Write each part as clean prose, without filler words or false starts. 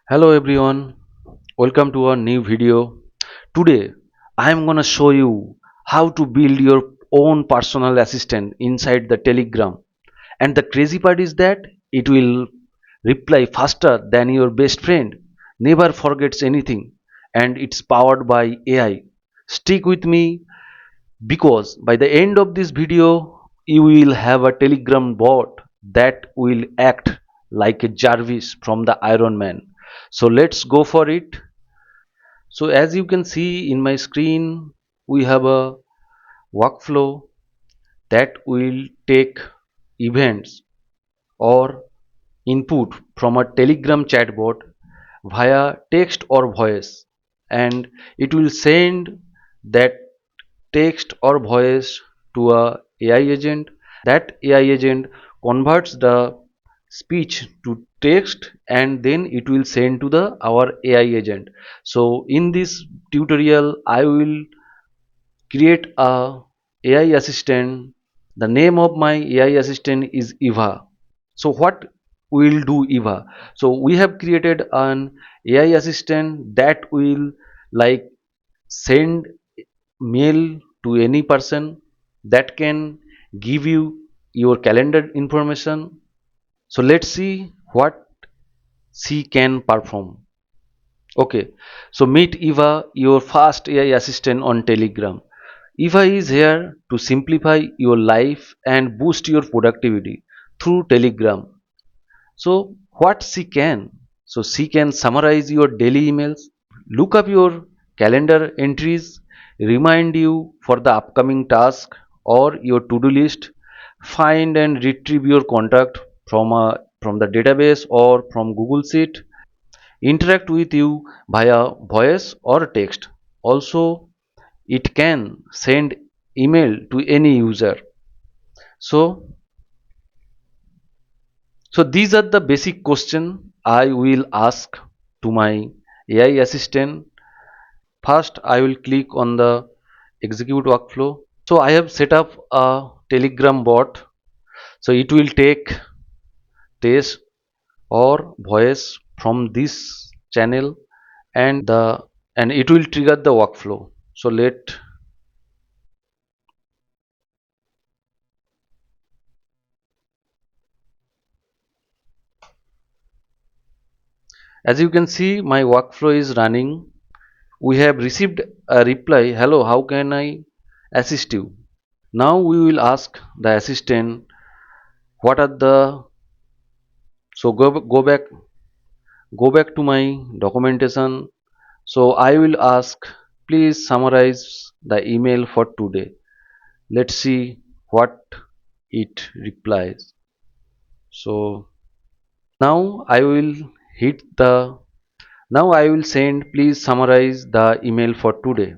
Hello everyone, welcome to our new video. Today I am gonna show you how to build your own personal assistant inside the Telegram. And the crazy part is that it will reply faster than your best friend, never forgets anything, and it's powered by AI. Stick with me because by the end of this video you will have a Telegram bot that will act like a Jarvis from the Iron Man. So let's go for it. So as you can see in my screen, we have a workflow that will take events or input from a Telegram chatbot via text or voice, and it will send that text or voice to a AI agent. That AI agent converts the speech to text and then it will send to the our AI agent. So in this tutorial I will create a AI assistant. The name of my AI assistant is Eva. So what will do Eva? So we have created an AI assistant that will like send mail to any person, that can give you your calendar information. So let's see what she can perform. Okay, so meet Eva, your fast AI assistant on Telegram. Eva is here to simplify your life and boost your productivity through Telegram. So what she can? So she can summarize your daily emails, look up your calendar entries, remind you for the upcoming task or your to-do list, find and retrieve your contact from the database or from Google Sheet, interact with you via voice or text. Also, it can send email to any user. So, so these are the basic question I will ask to my AI assistant. First, I will click on the execute workflow. So I have set up a Telegram bot. So it will take text or voice from this channel and the and it will trigger the workflow. So as you can see my workflow is running. We have received a reply, hello, how can I assist you? Now we will ask the assistant what are the, so go back to my documentation. So I will ask, please summarize the email for today. Let's see what it replies. So now I will hit the, now I will send, please summarize the email for today.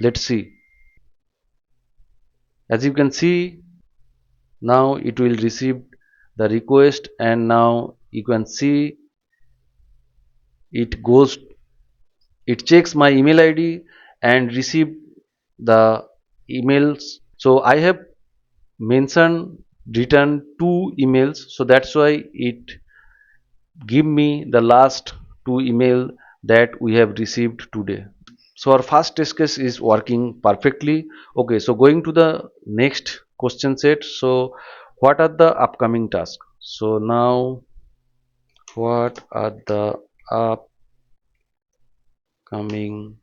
Let's see. As you can see, now it will receive the request and now you can see it goes, it checks my email ID and receive the emails. So I have mentioned return two emails, so that's why it give me the last two email that we have received today. So our first test case is working perfectly. Okay, so going to the next question set. So what are the upcoming tasks? So now what are the upcoming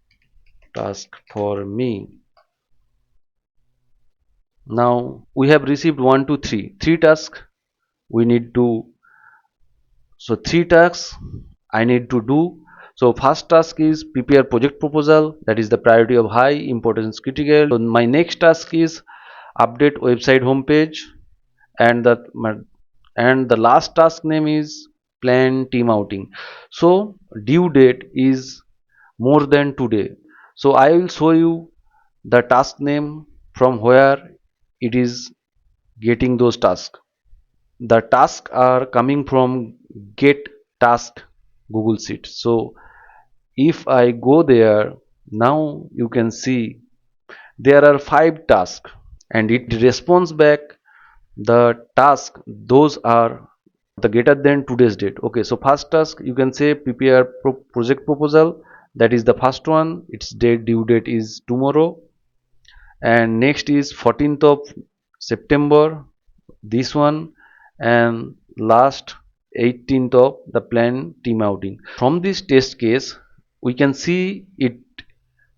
tasks for me? Now we have received three tasks we need to. So three tasks I need to do. So first task is prepare project proposal, that is the priority of high importance critical. So my next task is update website homepage, and the last task name is plan team outing. So due date is more than today. So I will show you the task name from where it is getting those tasks. The tasks are coming from get task Google Sheet. So if I go there, now you can see there are 5 tasks and it responds back the task those are the greater than today's date. Okay, so first task you can say prepare project proposal. That is the first one. Its due date is tomorrow. And next is 14th of September, this one. And last 18th of the planned team outing. From this test case we can see it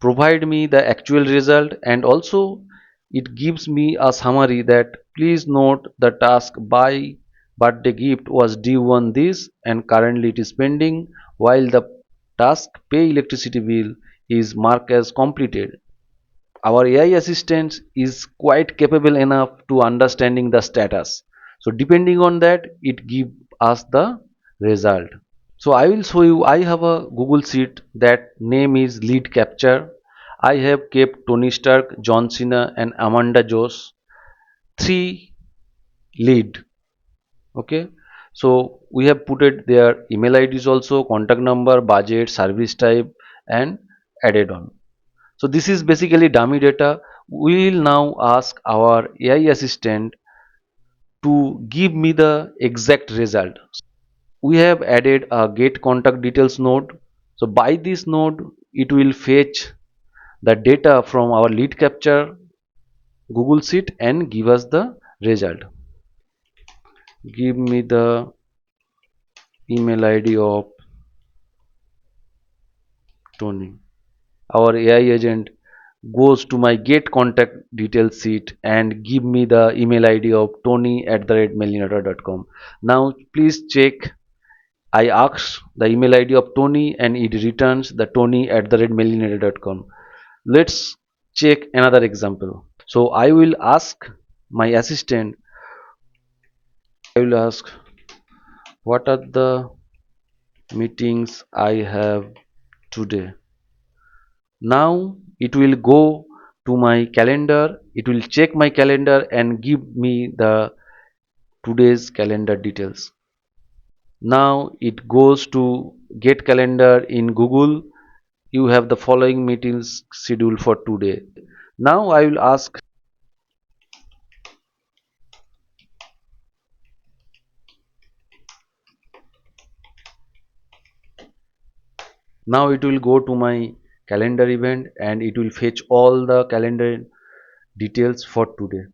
provide me the actual result, and also it gives me a summary that please note the task buy birthday gift was due on this and currently it is pending, while the task pay electricity bill is marked as completed. Our AI assistant is quite capable enough to understanding the status. So depending on that, it give us the result. So I will show you. I have a Google Sheet that name is lead capture. I have kept Tony Stark, John Cena, and Amanda Joss three lead. Okay. So we have put it their email IDs also, contact number, budget, service type, and added on. So this is basically dummy data. We will now ask our AI assistant to give me the exact result. We have added a get contact details node. So by this node, it will fetch the data from our lead capture Google Sheet and give us the result. Give me the email ID of Tony. Our AI agent goes to my get contact details sheet and give me the email ID of Tony at the mailinator.com. Now please check. I asked the email ID of Tony and it returns the Tony at the mailinator.com. Let's check another example. So I will ask my assistant, I will ask what are the meetings I have today. Now it will go to my calendar, it will check my calendar and give me the today's calendar details. Now it goes to get calendar in Google. You have the following meetings scheduled for today. Now I will ask, now it will go to my calendar event and it will fetch all the calendar details for today.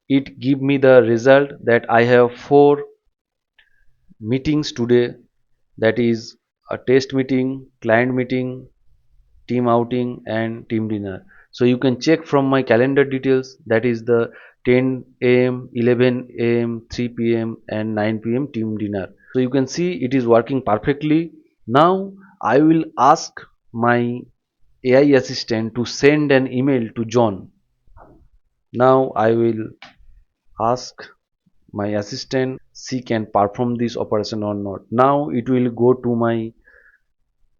It give me the result that I have 4 meetings today, that is a test meeting, client meeting, team outing and team dinner. So you can check from my calendar details, that is the 10 a.m., 11 a.m., 3 p.m. and 9 p.m. team dinner. So you can see it is working perfectly. Now I will ask my AI assistant to send an email to John. Now I will ask my assistant she can perform this operation or not. Now it will go to my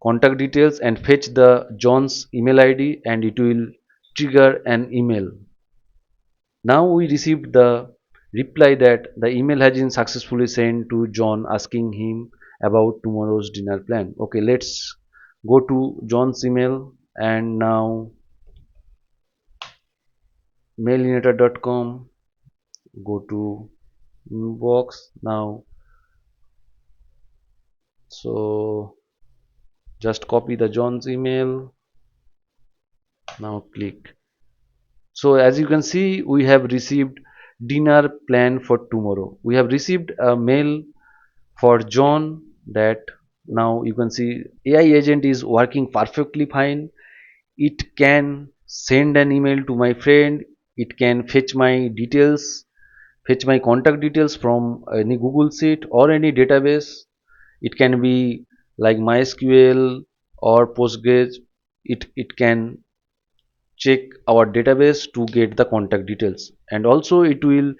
contact details and fetch the John's email ID and it will trigger an email. Now we received the reply that the email has been successfully sent to John asking him about tomorrow's dinner plan. Okay, let's go to John's email and now mailinator.com, go to inbox now. So just copy the John's email, now click. So as you can see, we have received dinner plan for tomorrow. We have received a mail for John that now you can see AI agent is working perfectly fine. It can send an email to my friend. It can fetch my details, fetch my contact details from any Google Sheet or any database. It can be like MySQL or Postgres. It can check our database to get the contact details, and also it will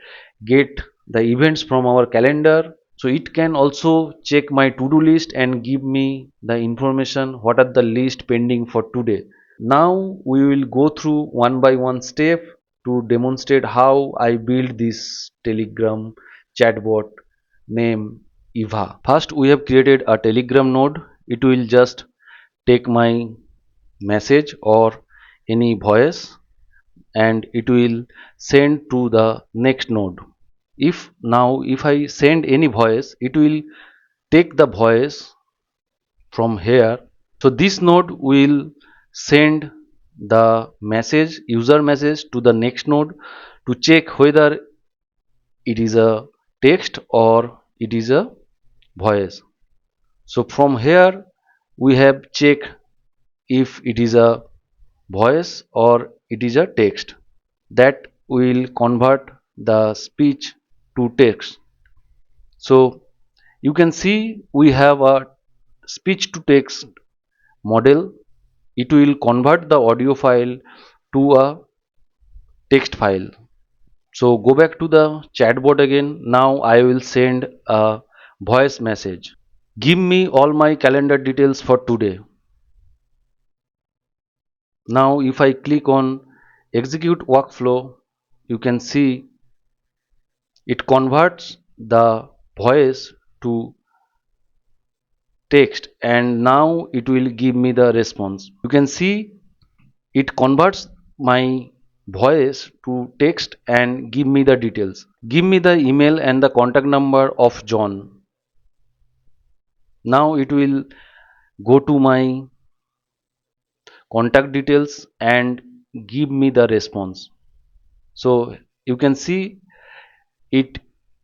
get the events from our calendar. So it can also check my to-do list and give me the information what are the list pending for today. Now we will go through one by one step to demonstrate how I build this Telegram chatbot name Eva. First we have created a Telegram node. It will just take my message or any voice. and it will send to the next node. If I send any voice, it will take the voice from here. So this node will send the message, user message, to the next node to check whether it is a text or it is a voice. So from here we have check if it is a voice or it is a text. That will convert the speech to text. So you can see we have a speech to text model. It will convert the audio file to a text file. So go back to the chatbot again. Now I will send a voice message. Give me all my calendar details for today. Now if I click on execute workflow, you can see it converts the voice to text, and now it will give me the response. You can see it converts my voice to text and give me the details. Give me the email and the contact number of John. Now it will go to my contact details and give me the response. So you can see it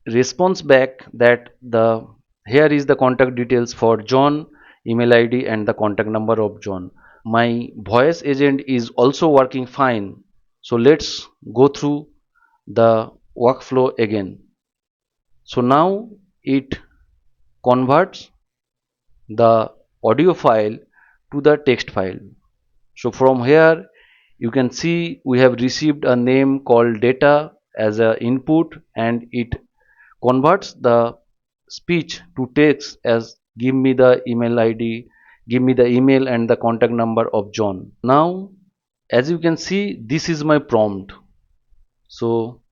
responds back that the here is the contact details for John, email ID and the contact number of John. My voice agent is also working fine. So let's go through the workflow again. So now it converts the audio file to the text file. So from here you can see we have received a name called data as a input, and it converts the speech to text as give me the email ID, give me the email and the contact number of John. Now as you can see, this is my prompt. So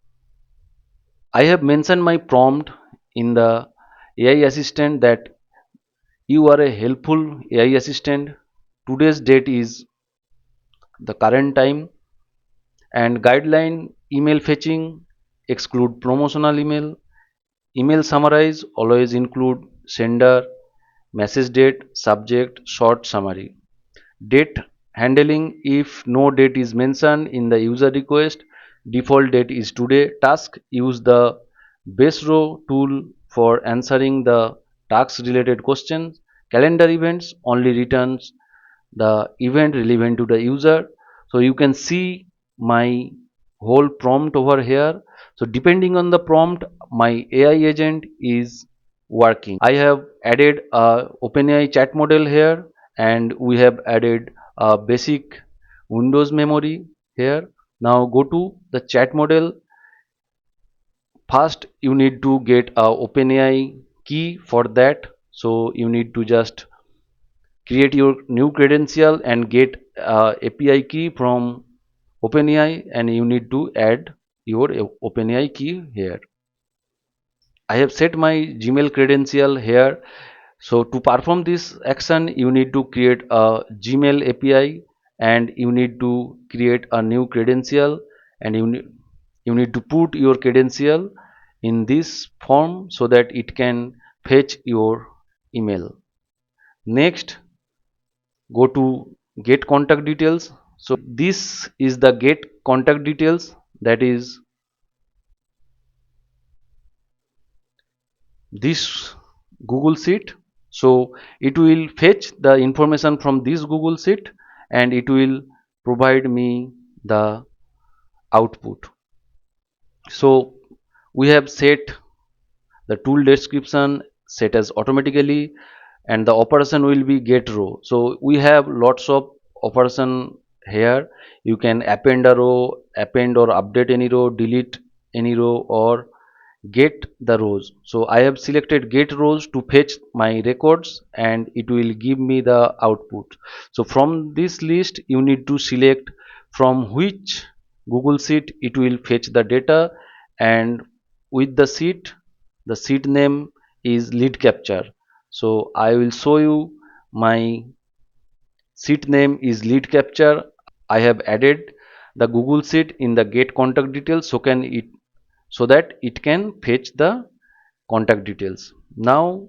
I have mentioned my prompt in the AI assistant that you are a helpful AI assistant. Today's date is the current time, and guideline email fetching exclude promotional email. Email summarize always include sender, message date, subject, short summary. Date handling, if no date is mentioned in the user request, default date is today. Task, use the base row tool for answering the task related questions. Calendar events only returns the event relevant to the user. So you can see my whole prompt over here. So depending on the prompt, my AI agent is working. I have added a OpenAI chat model here, and we have added a basic Windows memory here. Now go to the chat model. First you need to get a OpenAI key for that. So you need to just create your new credential and get API key from OpenAI, and you need to add your OpenAI key here. I have set my Gmail credential here. So to perform this action, you need to create a Gmail API, and you need to create a new credential, and you need to put your credential in this form so that it can fetch your email. Next, go to get contact details. So this is the get contact details, that is this Google Sheet. So it will fetch the information from this Google Sheet, and it will provide me the output. So we have set the tool description set as automatically, and the operation will be get row. So we have lots of operation here. You can append a row, append or update any row, delete any row, or get the rows. So I have selected get rows to fetch my records, and it will give me the output. So from this list you need to select from which Google Sheet it will fetch the data, and with the sheet name is lead capture. So I will show you my sheet name is lead capture. I have added the Google Sheet in the get contact details, so that it can fetch the contact details. Now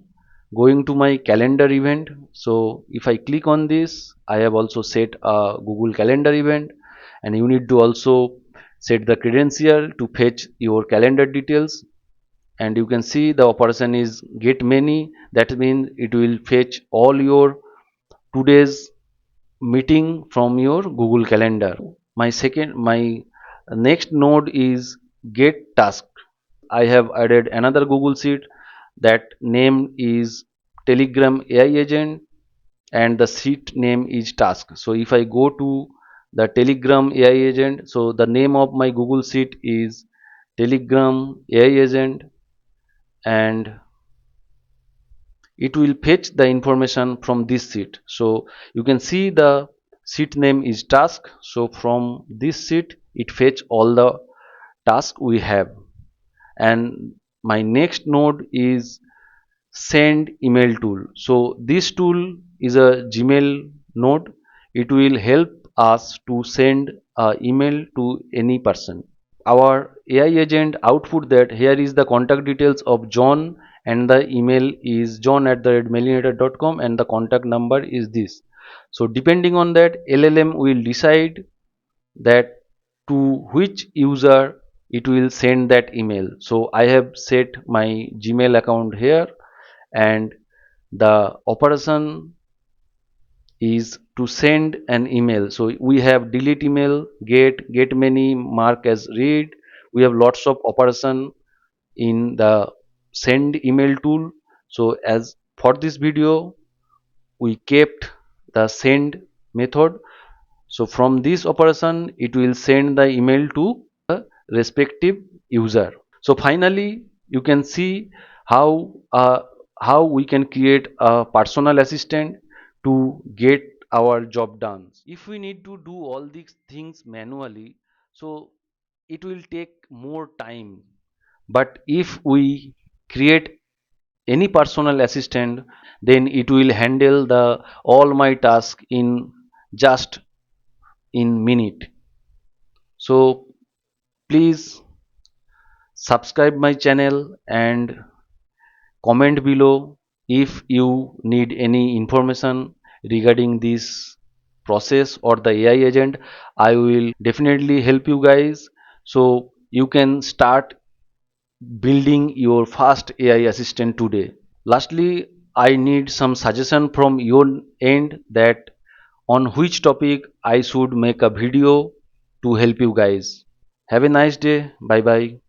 going to my calendar event. So if I click on this, I have also set a Google Calendar event, and you need to also set the credential to fetch your calendar details. And you can see the operation is get many. That means it will fetch all your today's meeting from your Google Calendar. My next node is get task. I have added another Google Sheet that name is Telegram AI agent, and the sheet name is task. So if I go to the Telegram AI agent, so the name of my Google Sheet is Telegram AI agent, and it will fetch the information from this sheet. So you can see the sheet name is task. So from this sheet it fetch all the task we have. And my next node is send email tool. So this tool is a Gmail node. It will help us to send a email to any person. Our AI agent output that here is the contact details of John, and the email is john@mailinator.com, and the contact number is this. So depending on that, LLM will decide that to which user it will send that email. So I have set my Gmail account here, and the operation is to send an email. So we have delete email, get many, mark as read. We have lots of operation in the send email tool. So as for this video we kept the send method. So from this operation it will send the email to the respective user. So finally you can see how how we can create a personal assistant to get our job done. If we need to do all these things manually, so it will take more time. But if we create any personal assistant, then it will handle the all my task in just in minute. So please subscribe my channel and comment below if you need any information regarding this process or the AI agent. I will definitely help you guys, so you can start building your fast AI assistant today. Lastly, I need some suggestion from your end that on which topic I should make a video to help you guys. Have a nice day. Bye bye.